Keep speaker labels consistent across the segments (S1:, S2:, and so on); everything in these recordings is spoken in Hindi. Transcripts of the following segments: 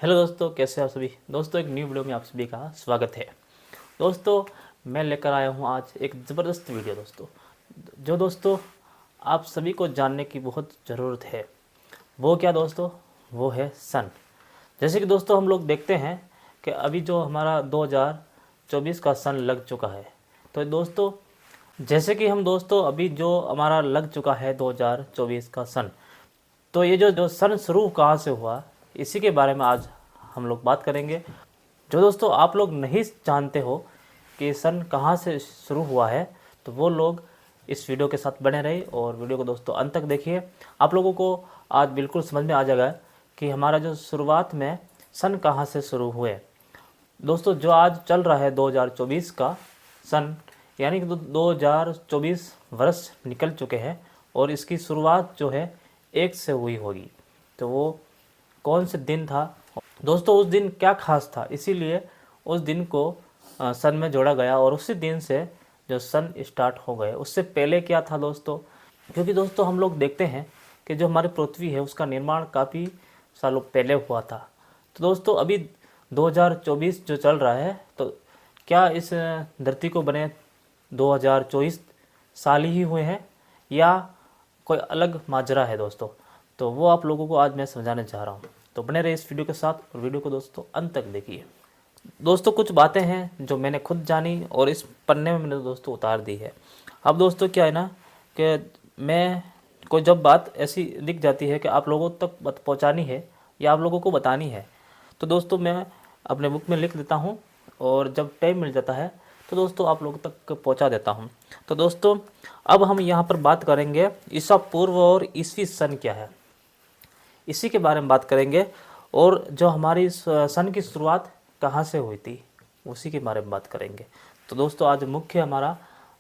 S1: हेलो दोस्तों, कैसे हैं आप सभी। दोस्तों, एक न्यू वीडियो में आप सभी का स्वागत है। दोस्तों, मैं लेकर आया हूं आज एक ज़बरदस्त वीडियो जो दोस्तों आप सभी को जानने की बहुत ज़रूरत है। वो क्या दोस्तों, वो है सन। जैसे कि दोस्तों हम लोग देखते हैं कि अभी जो हमारा 2024 का सन लग चुका है। तो दोस्तों, जैसे कि हम दोस्तों अभी जो हमारा लग चुका है 2024 का सन, तो ये जो जो सन शुरू कहाँ से हुआ, इसी के बारे में आज हम लोग बात करेंगे। जो दोस्तों आप लोग नहीं जानते हो कि सन कहाँ से शुरू हुआ है, तो वो लोग इस वीडियो के साथ बने रहे और वीडियो को दोस्तों अंत तक देखिए। आप लोगों को आज बिल्कुल समझ में आ जाएगा कि हमारा जो शुरुआत में सन कहाँ से शुरू हुए। दोस्तों, जो आज चल रहा है 2024 का सन, यानी कि 2024 वर्ष निकल चुके हैं और इसकी शुरुआत जो है 1 से हुई होगी। तो वो कौन से दिन था दोस्तों, उस दिन क्या खास था, इसीलिए उस दिन को सन में जोड़ा गया और उसी दिन से जो सन स्टार्ट हो गए। उससे पहले क्या था दोस्तों, क्योंकि दोस्तों हम लोग देखते हैं कि जो हमारी पृथ्वी है उसका निर्माण काफ़ी सालों पहले हुआ था। तो दोस्तों अभी 2024 जो चल रहा है, तो क्या इस धरती को बने 2024 साल ही हुए हैं या कोई अलग माजरा है दोस्तों। तो वो आप लोगों को आज मैं समझाने जा रहा हूँ। तो बने रहे इस वीडियो के साथ और वीडियो को दोस्तों अंत तक देखिए। दोस्तों, कुछ बातें हैं जो मैंने खुद जानी और इस पन्ने में मैंने दोस्तों उतार दी है। अब दोस्तों क्या है ना कि मैं कोई जब बात ऐसी दिख जाती है कि आप लोगों तक पहुँचानी है या आप लोगों को बतानी है, तो दोस्तों मैं अपने बुक में लिख देता हूँ और जब टाइम मिल जाता है तो दोस्तों आप लोगों तक पहुँचा देता हूँ। तो दोस्तों अब हम यहाँ पर बात करेंगे ईसा पूर्व और ईसवी सन क्या है, इसी के बारे में बात करेंगे। और जो हमारी सन की शुरुआत कहाँ से हुई थी, उसी के बारे में बात करेंगे। तो दोस्तों आज मुख्य हमारा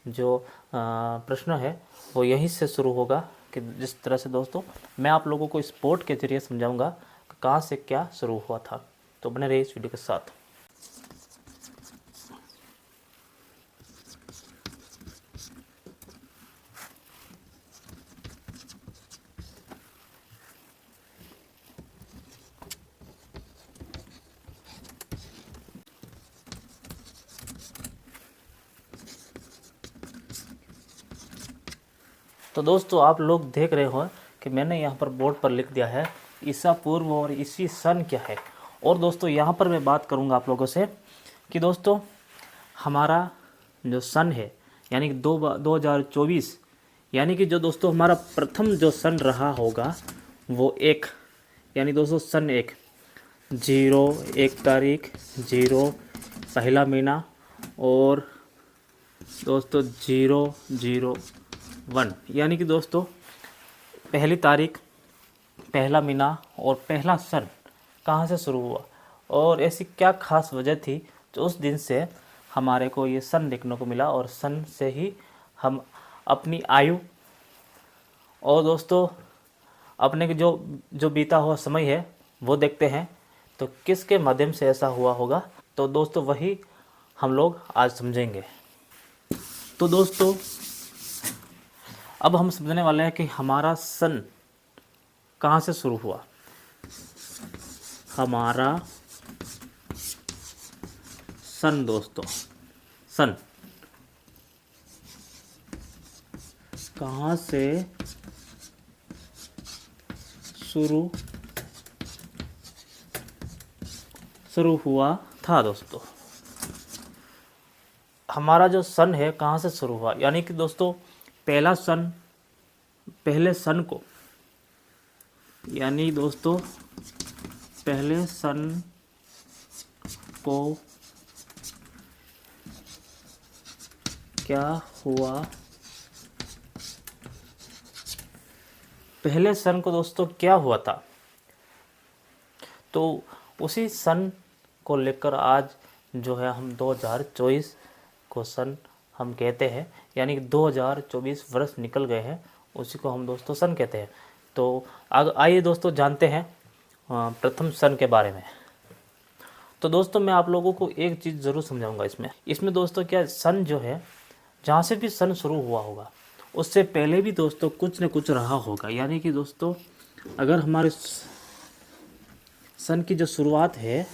S1: जो प्रश्न है वो यहीं से शुरू होगा कि जिस तरह से दोस्तों मैं आप लोगों को स्पोर्ट के जरिए समझाऊंगा कि कहाँ से क्या शुरू हुआ था। तो बने रहिए इस वीडियो के साथ। तो दोस्तों आप लोग देख रहे हो कि मैंने यहाँ पर बोर्ड पर लिख दिया है ईसा पूर्व और ईसवी सन क्या है। और दोस्तों यहाँ पर मैं बात करूँगा आप लोगों से कि दोस्तों हमारा जो सन है यानी कि 2024, यानी कि जो दोस्तों हमारा प्रथम जो सन रहा होगा वो एक, यानी दोस्तों सन 1, 1 तारीख, 0 पहला महीना और दोस्तों 001, यानी कि दोस्तों पहली तारीख, पहला महीना और पहला सन कहाँ से शुरू हुआ और ऐसी क्या खास वजह थी जो उस दिन से हमारे को ये सन देखने को मिला और सन से ही हम अपनी आयु और दोस्तों अपने जो जो बीता हुआ समय है वो देखते हैं। तो किसके माध्यम से ऐसा हुआ होगा, तो दोस्तों वही हम लोग आज समझेंगे। तो दोस्तों अब हम समझने वाले हैं कि हमारा सन कहाँ से शुरू हुआ। हमारा सन दोस्तों, सन कहाँ से शुरू हुआ था दोस्तों। हमारा जो सन है कहाँ से शुरू हुआ, यानी कि दोस्तों पहले सन को, यानी दोस्तों पहले सन को क्या हुआ, पहले सन को दोस्तों क्या हुआ था, तो उसी सन को लेकर आज जो है हम 2024 को सन हम कहते हैं, यानी कि 2024 वर्ष निकल गए हैं, उसी को हम दोस्तों सन कहते हैं। तो आइए दोस्तों जानते हैं प्रथम सन के बारे में। तो दोस्तों मैं आप लोगों को एक चीज़ ज़रूर समझाऊंगा इसमें दोस्तों क्या सन जो है, जहाँ से भी सन शुरू हुआ होगा उससे पहले भी दोस्तों कुछ न कुछ रहा होगा। यानी कि दोस्तों अगर हमारे सन की जो शुरुआत है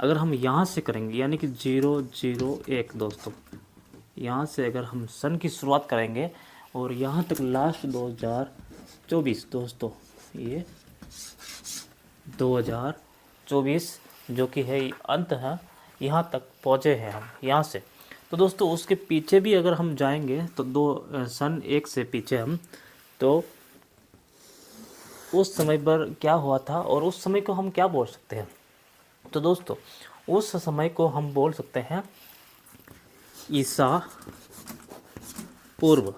S1: अगर हम यहाँ से करेंगे यानी कि 001 दोस्तों, यहाँ से अगर हम सन की शुरुआत करेंगे और यहाँ तक लास्ट 2024 दोस्तों, ये 2024 जो कि है अंत है, यहाँ तक पहुँचे हैं हम यहाँ से। तो दोस्तों उसके पीछे भी अगर हम जाएंगे तो सन 1 से पीछे हम, तो उस समय पर क्या हुआ था और उस समय को हम क्या बोल सकते हैं। तो दोस्तों उस समय को हम बोल सकते हैं ईसा पूर्व।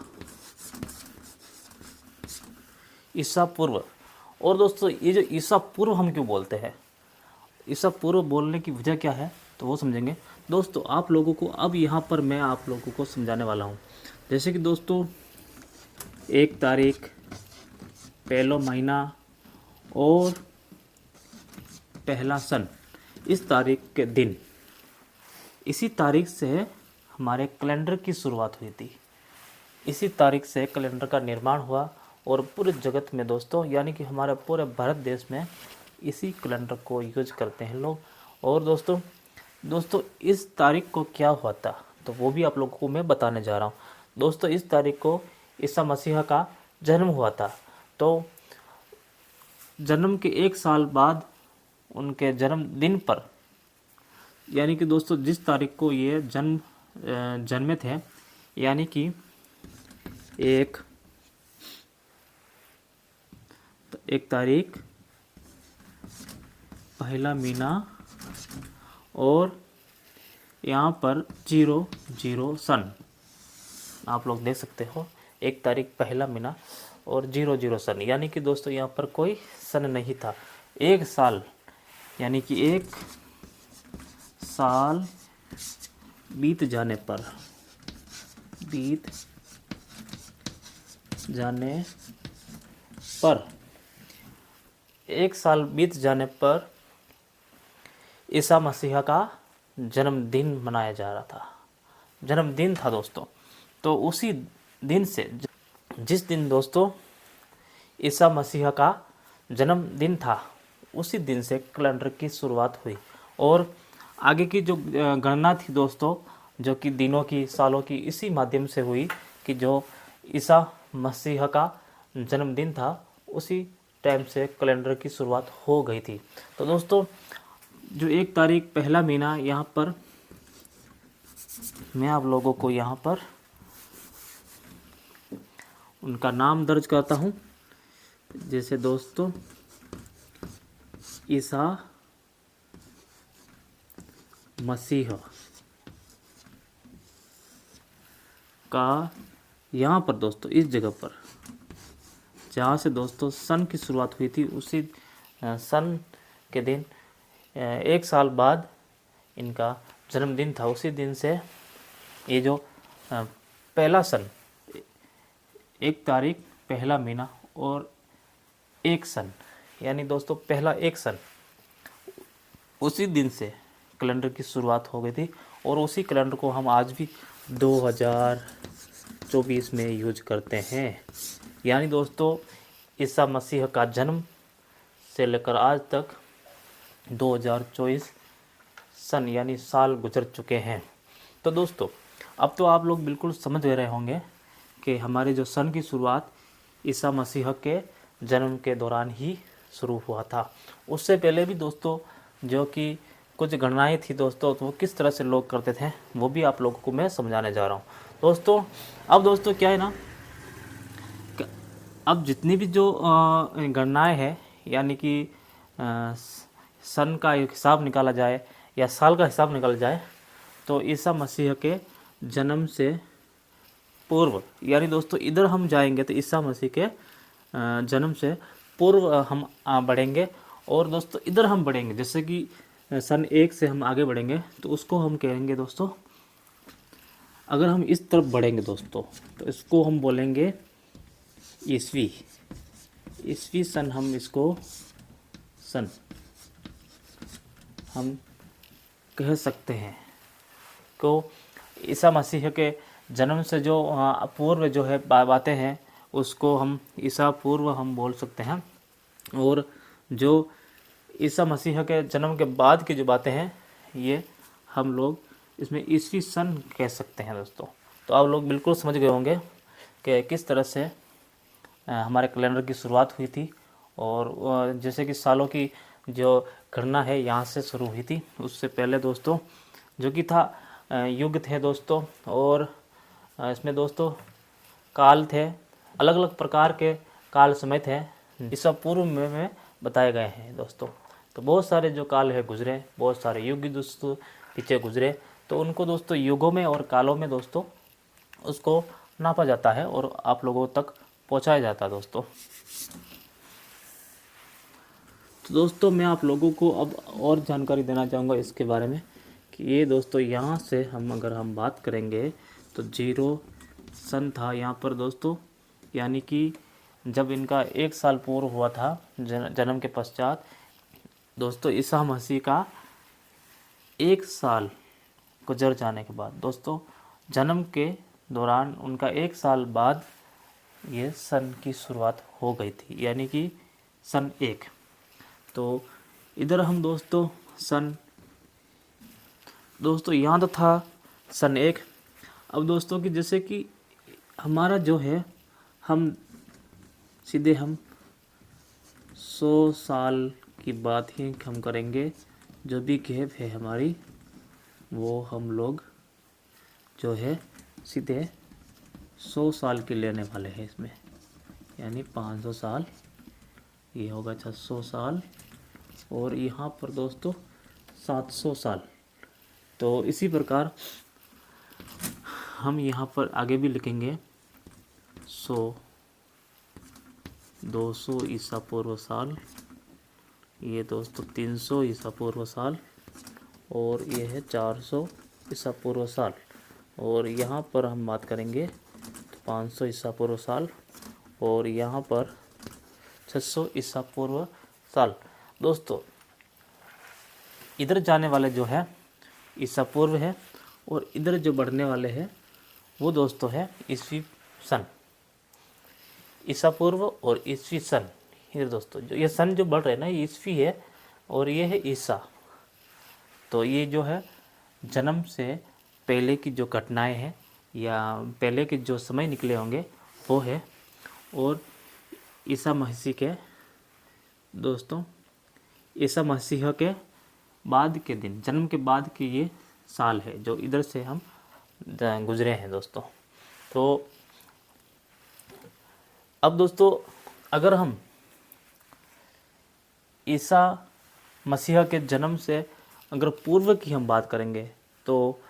S1: ईसा पूर्व। और दोस्तों ये जो ईसा पूर्व हम क्यों बोलते हैं, ईसा पूर्व बोलने की वजह क्या है तो वो समझेंगे दोस्तों आप लोगों को। अब यहाँ पर मैं आप लोगों को समझाने वाला हूँ। जैसे कि दोस्तों 1 तारीख, पहला महीना और पहला सन, इस तारीख के दिन, इसी तारीख से हमारे कैलेंडर की शुरुआत हुई थी। इसी तारीख से कैलेंडर का निर्माण हुआ और पूरे जगत में दोस्तों यानी कि हमारे पूरे भारत देश में इसी कैलेंडर को यूज करते हैं लोग। और दोस्तों इस तारीख को क्या हुआ था तो वो भी आप लोगों को मैं बताने जा रहा हूँ। दोस्तों इस तारीख को ईसा मसीह का जन्म हुआ था। तो जन्म के 1 साल बाद उनके जन्मदिन पर, यानी कि दोस्तों जिस तारीख को ये जन्मे थे, यानी कि एक तारीख, पहला महीना और यहाँ पर 00 सन, आप लोग देख सकते हो 1 तारीख, पहला महीना और 00 सन, यानी कि दोस्तों यहाँ पर कोई सन नहीं था। 1 साल यानी कि 1 साल बीत जाने पर 1 साल बीत जाने पर ईसा मसीह का जन्मदिन मनाया जा रहा था, जन्मदिन था दोस्तों। तो उसी दिन से, जिस दिन दोस्तों ईसा मसीह का जन्मदिन था, उसी दिन से कैलेंडर की शुरुआत हुई। और आगे की जो गणना थी दोस्तों, जो कि दिनों की, सालों की, इसी माध्यम से हुई कि जो ईसा मसीह का जन्मदिन था उसी टाइम से कैलेंडर की शुरुआत हो गई थी। तो दोस्तों जो 1 तारीख, पहला महीना, यहाँ पर मैं आप लोगों को यहाँ पर उनका नाम दर्ज करता हूँ। जैसे दोस्तों ईसा मसीह का यहाँ पर दोस्तों, इस जगह पर जहाँ से दोस्तों सन की शुरुआत हुई थी, उसी सन के दिन 1 साल बाद इनका जन्मदिन था। उसी दिन से ये जो पहला सन, 1 तारीख, पहला महीना और 1 सन, यानी दोस्तों पहला 1 सन, उसी दिन से कैलेंडर की शुरुआत हो गई थी। और उसी कैलेंडर को हम आज भी 2024 में यूज करते हैं। यानी दोस्तों ईसा मसीह का जन्म से लेकर आज तक 2024 सन यानी साल गुजर चुके हैं। तो दोस्तों अब तो आप लोग बिल्कुल समझ रहे होंगे कि हमारे जो सन की शुरुआत ईसा मसीह के जन्म के दौरान ही शुरू हुआ था। उससे पहले भी दोस्तों जो कि कुछ गणनाएं थी दोस्तों, तो वो किस तरह से लोग करते थे वो भी आप लोगों को मैं समझाने जा रहा हूँ दोस्तों। अब दोस्तों क्या है ना, अब जितनी भी जो गणनाएं हैं, यानी कि सन का एक हिसाब निकाला जाए या साल का हिसाब निकाला जाए, तो ईसा मसीह के जन्म से पूर्व, यानी दोस्तों इधर हम जाएंगे तो ईसा मसीह के जन्म से पूर्व हम बढ़ेंगे। और दोस्तों इधर हम बढ़ेंगे, जैसे कि सन 1 से हम आगे बढ़ेंगे तो उसको हम कहेंगे दोस्तों, अगर हम इस तरफ बढ़ेंगे दोस्तों तो इसको हम बोलेंगे ईसवी सन, हम इसको सन हम कह सकते हैं। को ईसा मसीह के जन्म से जो पूर्व जो है बातें हैं उसको हम ईसा पूर्व हम बोल सकते हैं। और जो ईसा मसीह के जन्म के बाद की जो बातें हैं ये हम लोग इसमें ईसवी सन कह सकते हैं दोस्तों। तो आप लोग बिल्कुल समझ गए होंगे कि किस तरह से हमारे कैलेंडर की शुरुआत हुई थी, और जैसे कि सालों की जो गणना है यहाँ से शुरू हुई थी। उससे पहले दोस्तों जो कि था युग थे दोस्तों, और इसमें दोस्तों काल थे, अलग अलग प्रकार के काल समय थे ईसा पूर्व में बताए गए हैं दोस्तों। तो बहुत सारे जो काल है गुजरे, बहुत सारे युग दोस्तों पीछे गुजरे, तो उनको दोस्तों युगों में और कालों में दोस्तों उसको नापा जाता है और आप लोगों तक पहुंचाया जाता है दोस्तों। तो दोस्तों मैं आप लोगों को अब और जानकारी देना चाहूँगा इसके बारे में कि ये दोस्तों यहाँ से अगर हम बात करेंगे तो 0 सन था यहाँ पर दोस्तों, यानी कि जब इनका 1 साल पूर्व हुआ था जन्म के पश्चात दोस्तों, ईसा मसीह का 1 साल गुजर जाने के बाद दोस्तों, जन्म के दौरान उनका 1 साल बाद ये सन की शुरुआत हो गई थी, यानी कि सन 1। तो इधर हम दोस्तों सन दोस्तों यहाँ तो था सन 1। अब दोस्तों कि जैसे कि हमारा जो है हम सीधे हम 100 साल की बात ही हम करेंगे। जो भी गैप है हमारी वो हम लोग जो है सीधे 100 साल की लेने वाले हैं इसमें, यानी 500 साल, ये होगा 600 साल, और यहाँ पर दोस्तों 700 साल। तो इसी प्रकार हम यहाँ पर आगे भी लिखेंगे 100, 200 ईसा पूर्व साल, ये दोस्तों 300 ईसा पूर्व साल, और ये है 400 ईसा पूर्व साल, और यहाँ पर हम बात करेंगे तो 500 ईसा पूर्व साल, और यहाँ पर 600 ईसा पूर्व साल। दोस्तों इधर जाने वाले जो है ईसा पूर्व है, और इधर जो बढ़ने वाले हैं वो दोस्तों है ईसवी सन। ईसा पूर्व और ईसवी सन, इधर दोस्तों जो ये सन जो बढ़ रहे हैं ना, ये ईसवी है और ये है ईसा। तो ये जो है जन्म से पहले की जो घटनाएं हैं या पहले के जो समय निकले होंगे वो है, और ईसा मसीह के दोस्तों ईसा मसीह के बाद के दिन, जन्म के बाद के ये साल है जो इधर से हम गुजरे हैं दोस्तों। तो अब दोस्तों अगर हम ईसा मसीह के जन्म से अगर पूर्व की हम बात करेंगे तो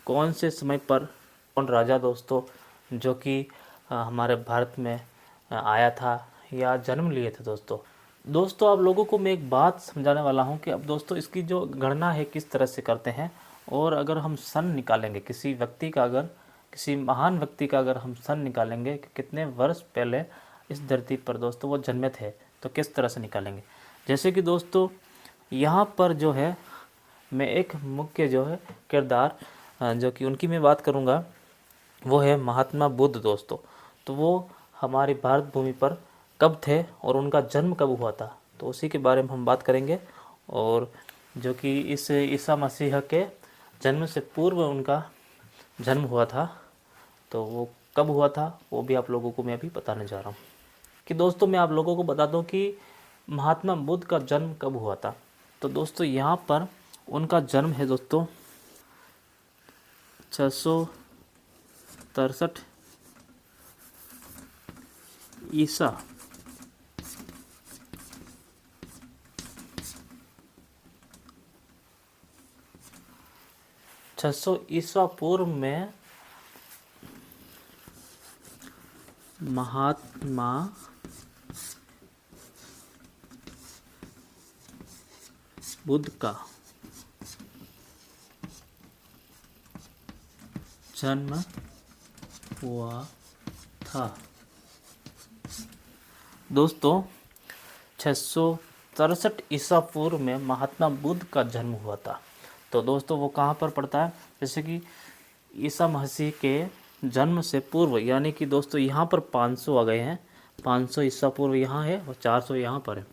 S1: कौन से समय पर कौन राजा दोस्तों जो कि हमारे भारत में आया था या जन्म लिए थे दोस्तों आप लोगों को मैं एक बात समझाने वाला हूं कि अब दोस्तों इसकी जो गणना है किस तरह से करते हैं, और अगर हम सन निकालेंगे किसी व्यक्ति का, अगर किसी महान व्यक्ति का अगर हम सन निकालेंगे कि कितने वर्ष पहले इस धरती पर दोस्तों वो जन्मे थे, तो किस तरह से निकालेंगे। जैसे कि दोस्तों यहाँ पर जो है मैं एक मुख्य जो है किरदार जो कि उनकी मैं बात करूँगा वो है महात्मा बुद्ध दोस्तों। तो वो हमारी भारत भूमि पर कब थे और उनका जन्म कब हुआ था, तो उसी के बारे में हम बात करेंगे। और जो कि इस ईसा मसीह के जन्म से पूर्व उनका जन्म हुआ था, तो वो कब हुआ था वो भी आप लोगों को मैं अभी बताने जा रहा हूँ। कि दोस्तों मैं आप लोगों को बता दूँ कि महात्मा बुद्ध का जन्म कब हुआ था। तो दोस्तों यहाँ पर उनका जन्म है दोस्तों 663 ईसा 600 ईसा पूर्व में महात्मा बुद्ध का जन्म हुआ था दोस्तों। 663 ईसा पूर्व में महात्मा बुद्ध का जन्म हुआ था। तो दोस्तों वो कहाँ पर पड़ता है, जैसे कि ईसा मसीह के जन्म से पूर्व, यानी कि दोस्तों यहाँ पर 500 आ गए हैं, 500 ईसा पूर्व यहाँ है और 400 यहाँ पर है।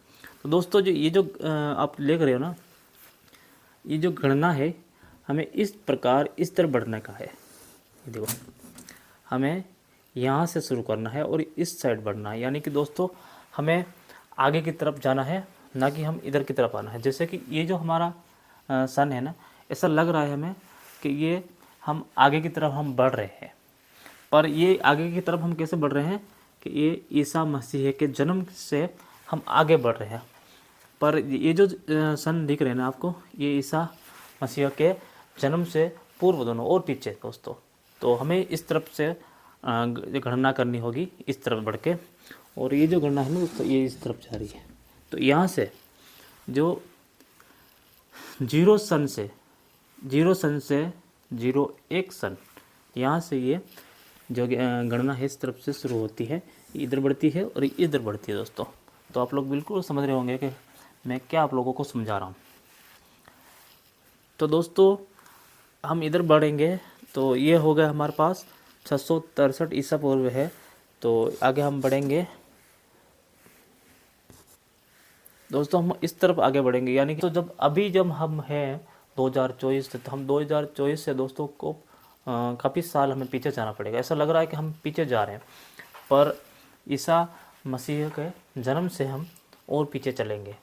S1: तो दोस्तों जो ये जो आप देख रहे हो ना, ये जो गणना है हमें इस प्रकार इस तरफ बढ़ने का है। ये देखो, हमें यहाँ से शुरू करना है और इस साइड बढ़ना है, यानी कि दोस्तों हमें आगे की तरफ जाना है, ना कि हम इधर की तरफ आना है। जैसे कि ये जो हमारा सन है ना, ऐसा लग रहा है हमें कि ये हम आगे की तरफ हम बढ़ रहे हैं, पर ये आगे की तरफ हम कैसे बढ़ रहे हैं कि ये ईसा मसीह के जन्म से हम आगे बढ़ रहे हैं। पर ये जो सन दिख रहे हैं ना आपको, ये ईसा मसीह के जन्म से पूर्व दोनों और पीछे दोस्तों। तो हमें इस तरफ से गणना करनी होगी, इस तरफ बढ़ के, और ये जो गणना है ना दोस्तों ये इस तरफ जा रही है। तो यहाँ से जो जीरो सन से 01 सन, यहाँ से ये जो गणना है इस तरफ से शुरू होती है, इधर बढ़ती है और इधर बढ़ती है दोस्तों। तो आप लोग बिल्कुल समझ रहे होंगे कि मैं क्या आप लोगों को समझा रहा हूँ। तो दोस्तों हम इधर बढ़ेंगे तो ये हो गया हमारे पास 663 ईसा पूर्व है। तो आगे हम बढ़ेंगे दोस्तों, हम इस तरफ आगे बढ़ेंगे, यानी कि तो जब हम हैं 2024 से, तो हम 2024 से दोस्तों को काफ़ी साल हमें पीछे जाना पड़ेगा। ऐसा लग रहा है कि हम पीछे जा रहे हैं, पर ईसा मसीह के जन्म से हम और पीछे चलेंगे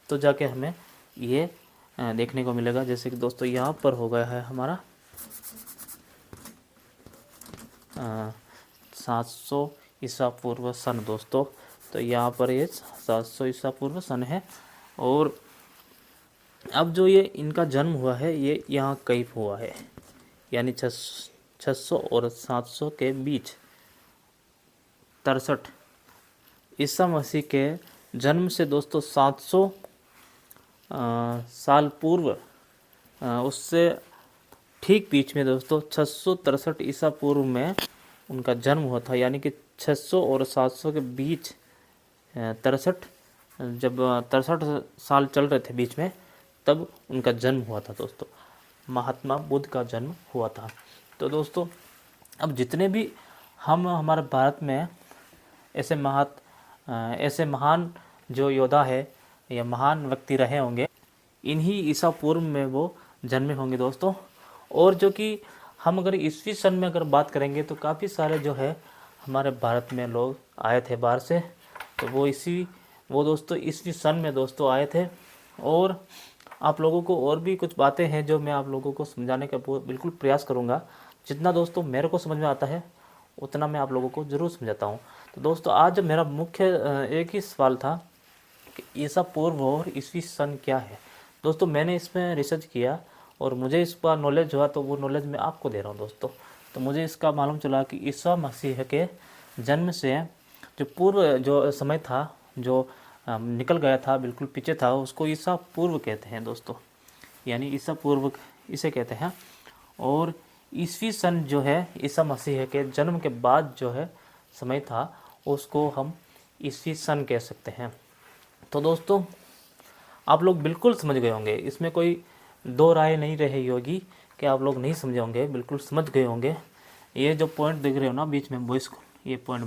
S1: तो जाके हमें ये देखने को मिलेगा। जैसे कि दोस्तों यहाँ पर हो गया है हमारा 700 ईसा पूर्व सन दोस्तों। तो यहाँ पर ये 700 ईसा पूर्व सन है, और अब जो ये इनका जन्म हुआ है ये यहाँ कहीं हुआ है, यानी 600 और 700 के बीच 63 ईसा मसीह के जन्म से दोस्तों 700 साल पूर्व, उससे ठीक बीच में दोस्तों 663 ईसा पूर्व में उनका जन्म हुआ था। यानी कि 600 और 700 के बीच 63, जब 63 साल चल रहे थे बीच में, तब उनका जन्म हुआ था दोस्तों। महात्मा बुद्ध का जन्म हुआ था। तो दोस्तों अब जितने भी हमारे भारत में ऐसे महान जो योद्धा है या महान व्यक्ति रहे होंगे, इन्हीं ईसा पूर्व में वो जन्मे होंगे दोस्तों। और जो कि हम अगर ईसवी सन में अगर बात करेंगे तो काफ़ी सारे जो है हमारे भारत में लोग आए थे बाहर से, तो वो दोस्तों ईसवी सन में दोस्तों आए थे। और आप लोगों को और भी कुछ बातें हैं जो मैं आप लोगों को समझाने का बिल्कुल प्रयास करूँगा। जितना दोस्तों मेरे को समझ में आता है उतना मैं आप लोगों को ज़रूर समझाता हूँ। तो दोस्तों आज मेरा मुख्य एक ही सवाल था कि ईसा पूर्व और ईसवी सन क्या है। दोस्तों मैंने इसमें रिसर्च किया और मुझे इस पर नॉलेज हुआ, तो वो नॉलेज मैं आपको दे रहा हूँ दोस्तों। तो मुझे इसका मालूम चला कि ईसा मसीह के जन्म से जो पूर्व जो समय था, जो निकल गया था, बिल्कुल पीछे था, उसको ईसा पूर्व कहते हैं दोस्तों, यानी ईसा पूर्व इसे कहते हैं। और ईसवी सन जो है ईसा मसीह के जन्म के बाद जो है समय था, उसको हम ईसवी सन कह सकते हैं। तो दोस्तों आप लोग बिल्कुल समझ गए होंगे, इसमें कोई दो राय नहीं रही होगी कि आप लोग नहीं समझे होंगे, बिल्कुल समझ गए होंगे। ये जो पॉइंट दिख रहे हो ना बीच में बॉयस को, ये पॉइंट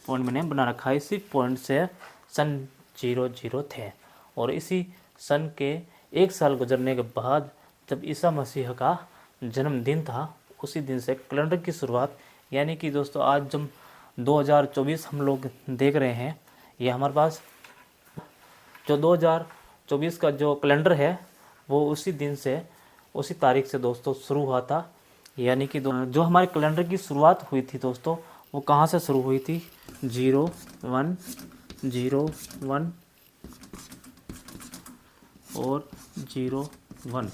S1: मैंने बना रखा है। इसी पॉइंट से सन 00 थे, और इसी सन के 1 साल गुजरने के बाद जब ईसा मसीह का जन्मदिन था, उसी दिन से कैलेंडर की शुरुआत, यानी कि दोस्तों आज जब 2024 हम लोग देख रहे हैं, ये हमारे पास जो 2024 का जो कैलेंडर है वो उसी दिन से, उसी तारीख से दोस्तों शुरू हुआ था। यानी कि जो हमारे कैलेंडर की शुरुआत हुई थी दोस्तों, वो कहाँ से शुरू हुई थी? 0101 और 01,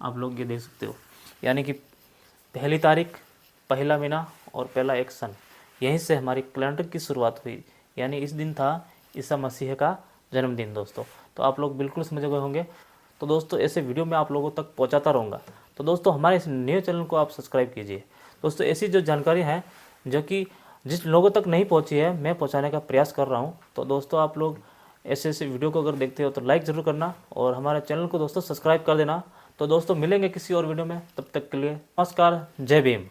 S1: आप लोग ये देख सकते हो। यानी कि पहली तारीख, पहला महीना और पहला एक सन, यहीं से हमारी कैलेंडर की शुरुआत हुई। यानी इस दिन था ईसा मसीह का जन्मदिन दोस्तों। तो आप लोग बिल्कुल समझ गए होंगे। तो दोस्तों ऐसे वीडियो मैं आप लोगों तक पहुंचाता रहूँगा। तो दोस्तों हमारे इस नए चैनल को आप सब्सक्राइब कीजिए। दोस्तों ऐसी जो जानकारी है जो कि जिस लोगों तक नहीं पहुंची है, मैं पहुंचाने का प्रयास कर रहा हूं। तो दोस्तों आप लोग ऐसे वीडियो को अगर देखते हो तो लाइक ज़रूर करना, और हमारे चैनल को दोस्तों सब्सक्राइब कर देना। तो दोस्तों मिलेंगे किसी और वीडियो में, तब तक के लिए नमस्कार, जय भीम।